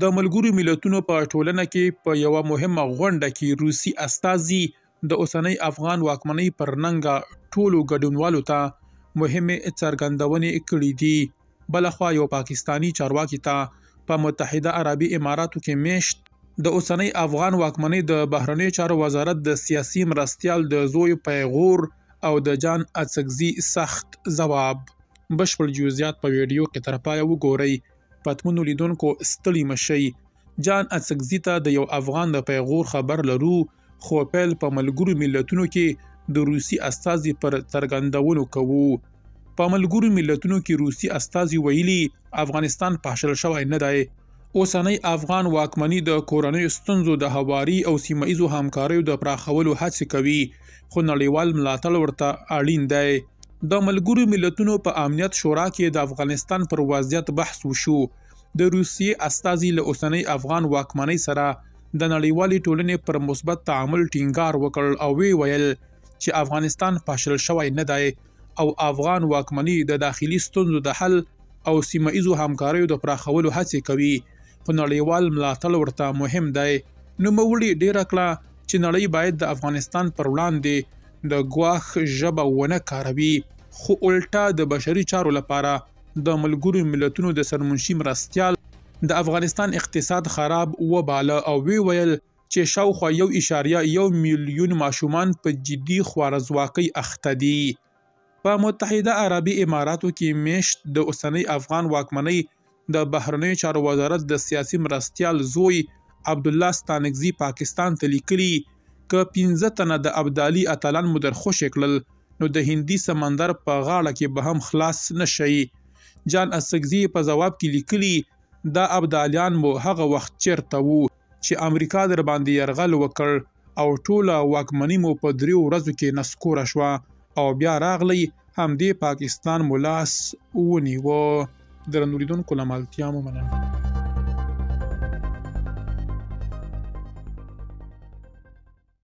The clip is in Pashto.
د ملګرو ملتونو په ټولنه کې په یوه مهمه غونډه کې روسي استازي د اوسنۍ افغان واکمنۍ پر ننګه ټولو ګډونوالو ته مهمې څرګندونې کړې دي. بلخوا یو پاکستانی چارواکي ته په متحده عربي اماراتو کې میشت د اوسنۍ افغان واکمنۍ د بهرنیو چارو وزارت د سیاسي مرستیال د زوی پیغور او د جان اڅکزي سخت ځواب. بشپړ جزئیات په ویډیو کې تر پایه وګورئ. پتمنو لیدونکو ستړي مشئ. جان اڅکزي ته د یو افغان د پیغور خبر لرو، خو پیل په ملګرو ملتونو کې د روسي استازي پر څرګندونو کوو. په ملګرو ملتونو کې روسي استازي ویلي افغانستان پاشل شوی نه دی. اوسنۍ افغان واکمني د کورنیو ستونزو د هواري او سیمه ایزو همکاریو د پراخولو هڅې کوي، خو نړیوال ملاتړ ورته اړین دی. د ملګرو ملتونو په امنیت شورا کې د افغانستان پر وضعیت بحث وشو. د روسیې استازي له اوسنۍ افغان واکمنۍ سره د نړیوالې ټولنې پر مثبت تعامل ټینګار وکړ او وی ویل چې افغانستان پاشل شوی نه دی او افغان واکمني د داخلي ستونزو د حل او سیمه ایزو همکاریو د پراخولو هڅې کوي، خو نړیوال ملاتړ ورته مهم دی. نوموړي ډیره کړه چې نړۍ باید د افغانستان پر وړاندې د ګواښ ژبه ونه کاروي، خو الټا د بشري چارو لپاره د ملګرو ملتونو د سرمنشي مرستیال د افغانستان اقتصاد خراب وباله او وی ویل چې شاوخوا 1.1 میلیون ماشومان په جدي خوارزواکۍ اخته دي. په متحده عربي اماراتو کې میشت د اوسنۍ افغان واکمنۍ د بهرنیو چارو وزارت د سیاسي مرستیال زوی عبدالله ستانکزي پاکستان ته لیکلي که 15 تنه د ابدالي اتلان مو درخوشې کړل نو د هندي سمندر په غاړه کې به هم خلاص نشئ. جان اڅکزي په ځواب کې لیکلي دا ابدالیان مو هغه وخت چیرته وو چې امریکا در باندې یرغل وکړ او ټوله واکمني مو په 3 ورځو کې نسکوره شوه او بیا راغلی همدې پاکستان مو لاس ونیوه. درنو لیدونکو له ملتیا مو مننه.